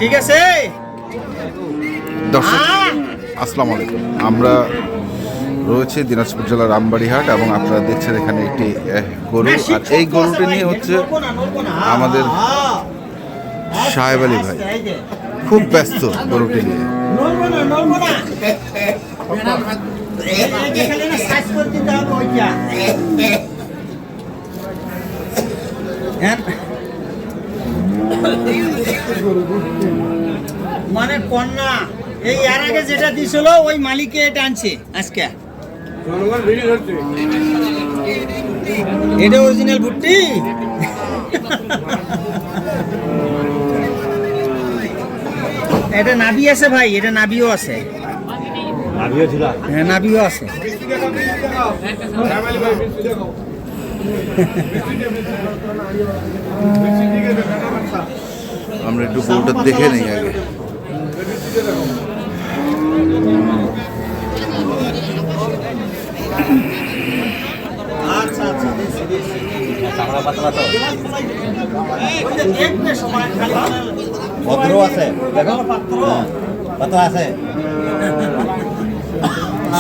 ঠিক আছে দর্শক আসসালামু আলাইকুম। আমরা রয়েছে দিনাজপুর জেলার রামবাড়িহাট এবং আপনারা দেখছেন এখানে একটি গরু, আর এই গরুটি নিয়ে হচ্ছে আমাদের সাহেব আলী ভাই খুব ব্যস্ত গরুটি নিয়ে। মানে কন্যা এই এর আগে যেটা দিছিল ওই মালিকে এটা আনছে আজকে। এটা অরিজিনাল ভুট্টি। এটা নাভি আছে ভাই, এটা নাভিও আছে। নাভিও ছিল? হ্যাঁ, নাভিও আছে। আমরা একটু গরুটা দেখে নেই আগে। আচ্ছা আচ্ছা, ভদ্র আছে, দেখো কত আছে।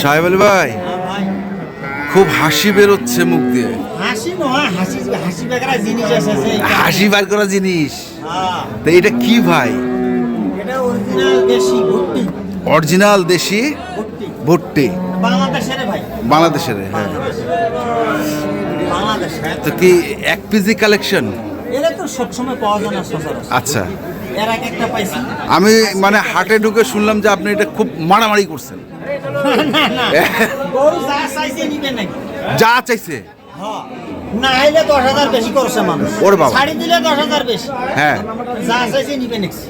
সাহেব আলী ভাই খুব হাসি বেরোচ্ছে মুখ দিয়ে। হাসি নয়, হাসি হাসি বেকার জিনিস আছে। হাসি বার করা জিনিস। তো এটা কি ভাই? এটা অরিজিনাল দেশি ভুট্টি। অরিজিনাল দেশি ভুট্টি বাংলাদেশের ভাই। বাংলাদেশের? হ্যাঁ। বাংলাদেশের তো কি এক পিজি কালেকশন? এটা তো সবসময় পাওয়া যায় না সচরাচর। আচ্ছা, এর আগে একটা পাইছি। আমি মানে হাটে ঢুকে শুনলাম যে আপনি এটা খুব মারামারি করছেন। না না, গরু যা চাইছে নিবে নাকি? যা চাইছে হ্যাঁ, না আইলে 10,000 বেশি করছে মানুষ। ওরে বাবা। ছাড়ি দিলে 10,000 বেশি। হ্যাঁ, যা চাইছে নিবে নাকি?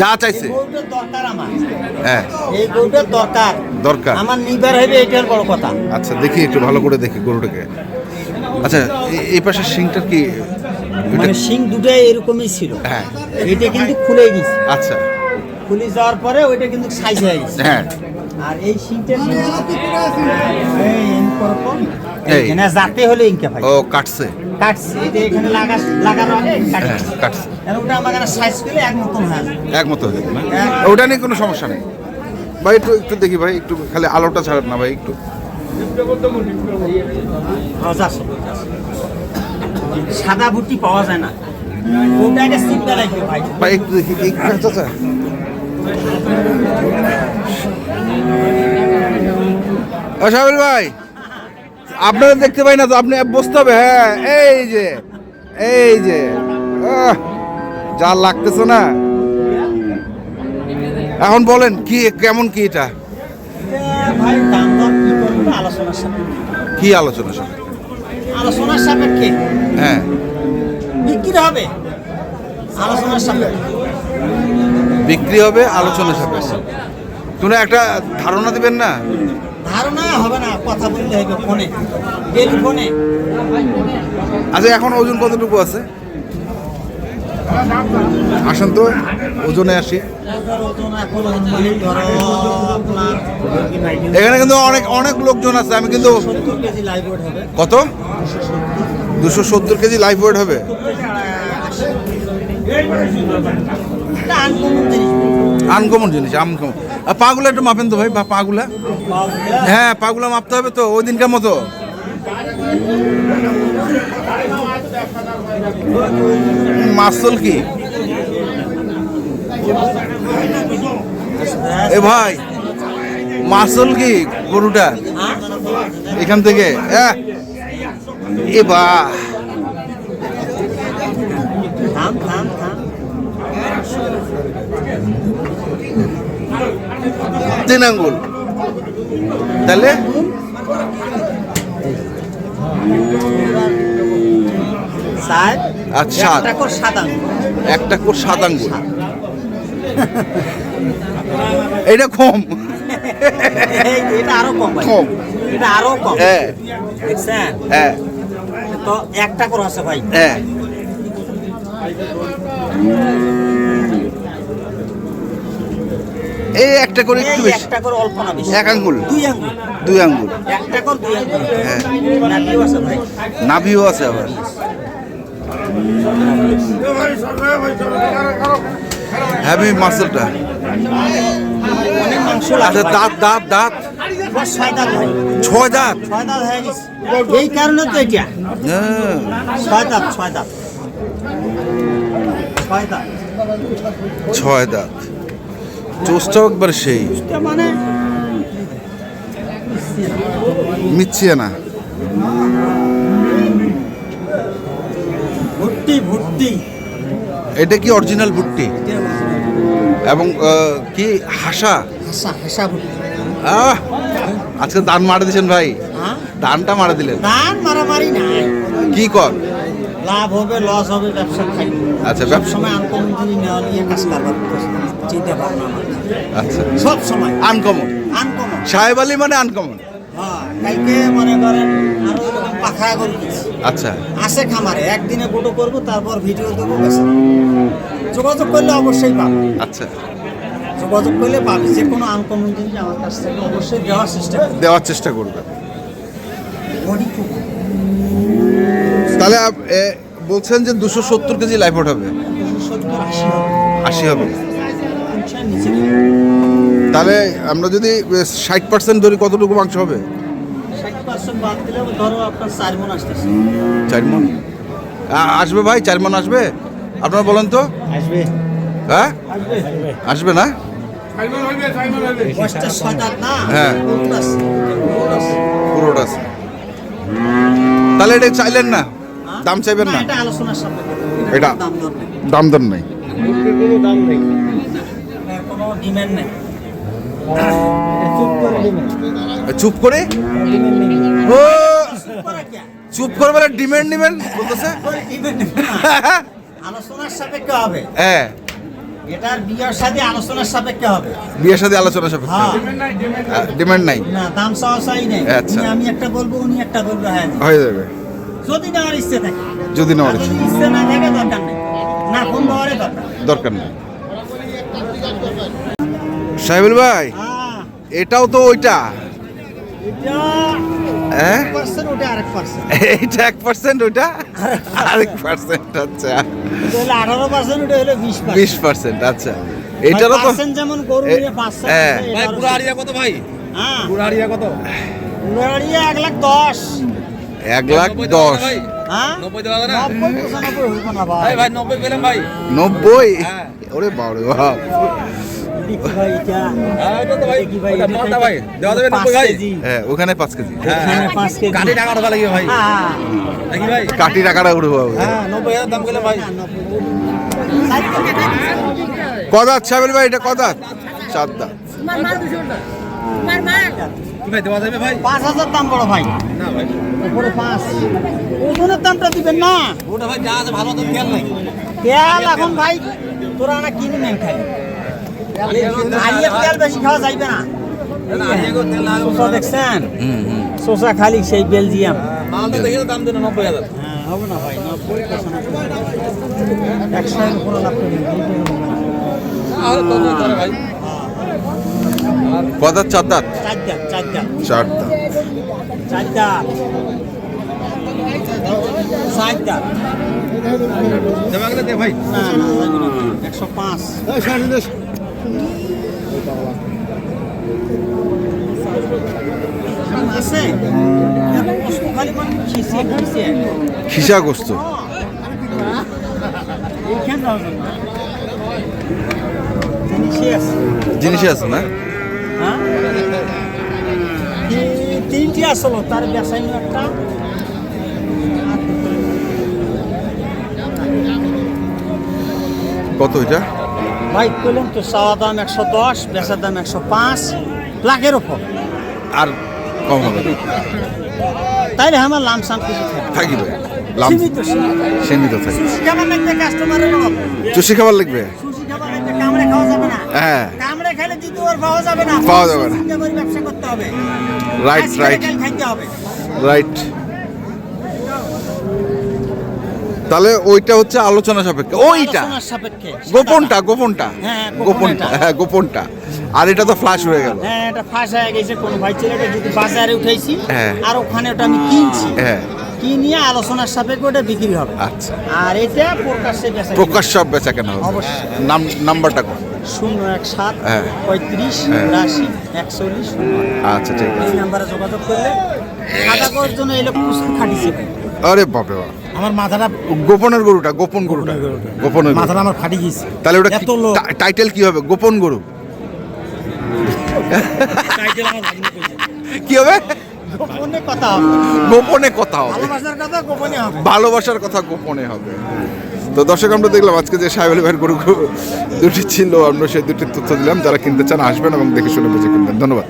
যা চাইছে। এই গরুটার দরকার আমার। হ্যাঁ, এই গরুটার দরকার দরকার আমার নিবার হবে, এটার বড় কথা। আচ্ছা, দেখি একটু ভালো করে দেখি গরুটাকে। আচ্ছা, এই পাশে শিংটা কি? মানে শিং দুটাই এরকমই ছিল। হ্যাঁ। এটা কিন্তু খুলে গেছে। আচ্ছা। খুলে যাওয়ার পরে ওইটা কিন্তু সাইজ হয়ে গেছে। হ্যাঁ। আর এই শিংটা এই। এখানে যাতে হলে ইনকা ভাই। ও কাটছে। কাটছে, এটা এখানে লাগানো আগে হ্যাঁ, কাটছে। কাটছে। আর ওটা আমার এখানে সাইজ করলে এক মতন হয়ে যাবে। একমত হয়ে যাবে না? ওটা নিয়ে কোনো সমস্যা নেই ভাই। একটু একটু দেখি ভাই, একটু খালি আলোটা ছাড়েন না ভাই একটু। সাদা ভুট্টি পাওয়া যায় না, ওটাকে সিমটা লাগবে ভাই। ভাই একটু দেখি। চাচা সাহেব ভাই, আপনারা দেখতে পাই না তো, আপনি বসতে হবে। হ্যাঁ, এই যে এই যে যা লাগতেছে না। এখন বলেন কি কেমন কি এটা? ভাই দাম দর কি করবে আলোচনার সাপেক্ষে। কি আলোচনা সব? আলোচনার সাপেক্ষে হ্যাঁ, বিক্রি হবে। আলোচনার সাপেক্ষে বিক্রি হবে আলোচনা সাপেক্ষে। তুমি একটা ধারণা দিবেন না? ধারণা হবে না, কথা বলতে হবে ফোনে, টেলিফোনে। আচ্ছা, এখন ওজন কতটুকু আছে? আসেন তো ওজনে আসি। ওজন এখন অনুমানিক ধরো আপনার এখানে কিন্তু অনেক অনেক লোকজন আছে। আমি কিন্তু 70 কেজি লাইভ ওয়েট হবে। কত? 270 কেজি লাইভ ওয়েট হবে। এটা আনকমন জিনিস। আনকমন জিনিস, আনকমন। আর পাগুলা একটু মাপেন তো ভাই, পাগুলা। হ্যাঁ, পাগুলা মাপতে হবে তো ওই দিনকার মতো। মাসল কি এ ভাই? মাসল কি গরুটা এখান থেকে? এ বা থাম থাম থাম। 3 আঙ্গুল তাহলে? আচ্ছা, একটা করে 7 আঙ্গুল। একটা কোর 7 আঙ্গুল। এটা কম। এটা আরো কম ভাই। কম। এটা আরো কম। হ্যাঁ। দেখছেন? হ্যাঁ। তো একটা করে আছে ভাই। হ্যাঁ। এই একটা করে একটু বেশি, একটা করে অল্প না বেশি, এক আঙ্গুল, দুই আঙ্গুল, দুই আঙ্গুল, একটা করে দুই আঙ্গুল। হ্যাঁ, নাভিও আছে ভাই, নাভিও আছে আবার। হ্যাভি মাসলটা। অনেক মাংস আচ্ছা, লাগে। দাঁত দাঁত দাঁত বস 6 দাঁত ভাই, 6 দাঁত। 6 দাঁত হয়ে গেছে। এই কারণে তো এটা হ্যাঁ, 6 দাঁত, 6 দাঁত, 6 দাঁত। 6 দাঁত। চোষটাও একবার সেই এটা মানে মিচ্ছিয়ে না। ভর্তি ভর্তি। এটা কি অরিজিনাল ভুট্টি? এবং কি হাসা? হাসা হাসা ভর্তি। আজকে দান মারা দিয়েছেন ভাই, হ্যাঁ, দানটা মারা দিলেন। দান মারামারি নাই, কি কর? লাভ হবে লস হবে ব্যবসা খাই। আচ্ছা, সব সময় আনকমন জিনিস নেওয়া নিয়ে কাজ কারবার চিন্তা ভাবনা আমার। আচ্ছা, সব সময় আনকমন। আনকমন। সাহেব আলী মানে আনকমন। হ্যাঁ, কালকে মনে করেন আরো এরকম পাখা করে দিচ্ছি। আচ্ছা, আসে খামারে, একদিনে ফটো করবো, তারপর ভিডিও দেবো, বেশ। যোগাযোগ করলে অবশ্যই পাবে, আচ্ছা, যোগাযোগ করলে পাবে। যে কোনো আনকমন জিনিস আমার কাছ থেকে অবশ্যই দেওয়ার চেষ্টা করবে। দেওয়ার চেষ্টা করবেন। বডি খুব তাহলে বলছেন যে 270 কেজি লাইভ হবে, 270-80 80 হবে। হবে। তিনশোর নিচে নেই। তাহলে আমরা যদি 60% ধরি কতটুকু মাংস হবে? 60% বাদ দিলে ধরো আপনার 4 মণ আসতেছে। 4 মণ আসবে ভাই? 4 মণ আসবে? আপনারা বলেন তো। আসবে, হ্যাঁ, আসবে, আসবে না? বয়সটা 6 দাঁত না? হ্যাঁ। বহুত আছে, বহুত আছে। পুরোটা আছে। তাহলে এটা চাইলেন না, হ্যাঁ? দাম চাইবেন না? এটা আলোচনার সাপেক্ষে। এটা দাম দর নেই। দাম দর নেই। এর কোনো ডিমান্ড নেই। চুপ করে ডিমান্ড। চুপ করে ও করে কি? চুপ করে বলে ডিমান্ড নিবেন বলতেছে। করে ডিমান্ড নেই না। আলোচনার সাপেক্ষে হবে। হ্যাঁ, এটার বিয়ের সাথে আলোচনার সাপেক্ষে হবে। বিয়ের সাথে আলোচনা সাপেক্ষে হ্যাঁ, ডিমান্ড নাই, না দাম চাওয়া চাই নেই। আচ্ছা। আমি একটা বলবো, উনি একটা বলবো, হ্যাঁ। হয়ে যাবে যদি নেওয়ার ইচ্ছে থাকে। যদি না আর যদি ইচ্ছে না থাকে, দরকার নেই। না ফোন দেওয়ারই দরকার। দরকার নেই। সাহেবুল ভাই, হ্যাঁ, এটাও তো ওইটা, এটা হ্যাঁ 1% ওটা আরেক পার্সেন্ট। এইটা 1%, ওইটা আরেক পার্সেন্ট। আচ্ছা, এটা হলো 18%, ওটা হলো 20%। 20%। আচ্ছা, এটারও তো 5% যেমন গরু নিয়ে 5%। হ্যাঁ। ভাই পুরো আড়িয়া কত ভাই? হ্যাঁ, পুরো আড়িয়া কত? উড়াড়িয়া 1,10,000। 1,10,000। হ্যাঁ, 90 দেওয়া যাবে না? 90-95 হইব না ভাই। ভাই ভাই 90 পেলাম ভাই। 90? হ্যাঁ। ওরে বাবা, বাপ। দেখি ভাই এটা। হ্যাঁ এটা তো ভাই, দেখি ভাই, ওটা এটা মালটা ভাই দেওয়া যাবে 5 90 ভাই। কেজি। হ্যাঁ, ওখানে 5 কেজি। এখানে 5 কেজি। কাটি টাকা টাকা লাগবে ভাই হ্যাঁ, নাকি ভাই? কাটি টাকাটা উঠবো। হ্যাঁ 90,000 দাম করলাম ভাই। কদাত সাহেবুল ভাই, এটা কদাত? 4 দাঁত। কি ভাই দেওয়া যাবে ভাই? 5,000 দাম বড় ভাই। না ভাই উপরে 5। ওজনের দামটা দিবেন না। ওটা ভাই যা আছে ভালো তো খেয়াল নাই। তেল এখন ভাই তোরা না কিনে নেন খাই। আলিয়া তেল বেশি খাওয়া যাইবে না। আড়িয়া তেল না শসা দেখছেন? শসা খালি সেই বেলজিয়াম। মালটা দেখে দাম দেন 90,000। হ্যাঁ, হবে না ভাই, 90-95। 100 এর উপরে লাভ করবেন। আর কত করে ভাই? কদাত? 4 দাঁত। 4 দাঁত, 4 দাঁত, 4 দাঁত। 4 দাঁত, 4 দাঁত। দেওয়া গেলে দে ভাই। না, না, 105। আছে? এখন কষ্ট খালি মানে খিসে, খিসে। খিসা গোস্ত। এইখান দাও না। জিনিসই আছে। জিনিসই আছে না? হ্যাঁ? তিনটি আসলো, তার বেসাইনি একটা। কত এটা? ভাই করলাম তো, চাওয়া দাম 110, বেচার দাম 105, লাখের ওপর। আর কম হবে না? তাইলে আমার লামসাম কিছু থাকে। থাকিবে লাম সীমিত, সীমিত। সীমিত থাকে। সুশি খাবার লাগবে কাস্টমারের অভাব। চুষি খাবার লাগবে? সুশি খাবার লাগবে, কামড়ে খাওয়া যাবে না। হ্যাঁ, কামড়ে খাইলে দ্বিতীয়বার পাওয়া যাবে না। পাওয়া যাবে না। চিন্তা করে ব্যবসা করতে হবে। রাইট, আজকে রাইট, কাল খাইতে হবে। রাইট। তাহলে ওইটা হচ্ছে আলোচনা সাপেক্ষে, ওইটা আলোচনার সাপেক্ষে। গোপনটা, গোপনটা, হ্যাঁ, গোপন গোপনটা, এটা। হ্যাঁ গোপনটা। আর এটা তো ফ্লাশ হয়ে গেল। হ্যাঁ, এটা ফাঁস হয়ে গেছে। কোন ভাই ছেলেটা যদি বাজারে উঠাইছি, হ্যাঁ। আর ওখানে ওটা আমি কিনছি। হ্যাঁ, কি নিয়ে আলোচনার সাপেক্ষে ওটা বিক্রি হবে। আচ্ছা, আর এটা প্রকাশ্যে বেচা প্রকাশ্য বেচা কেনা হবে। অবশ্যই। নাম্বারটা কোন? 017 হ্যাঁ। 35 হ্যাঁ। 80 41 09। আচ্ছা, ঠিক আছে। এই নাম্বারে যোগাযোগ করলে খাতা করার জন্য এই লোক প্রচুর খাটিছে ভাই। আরে বাপরে বাপ, আমার মাথাটা গোপনের গরুটা, গোপন গরুটা, গোপনের গরু। মাথাটা আমার ফাটি গেছে। তাহলে ওটা এত লোক। টাইটেল কি হবে? গোপন গরু কি হবে? গোপনে কথা হবে। গোপনে কথা হবে, ভালোবাসার কথা গোপনে হবে। ভালোবাসার কথা গোপনে হবে। তো দর্শক, আমরা দেখলাম আজকে যে সাহেব আলী ভাইয়ের গরু দুটি ছিল, আমরা সেই দুটির তথ্য দিলাম। যারা কিনতে চান আসবেন এবং দেখে শুনে বুঝে কিনবেন। ধন্যবাদ।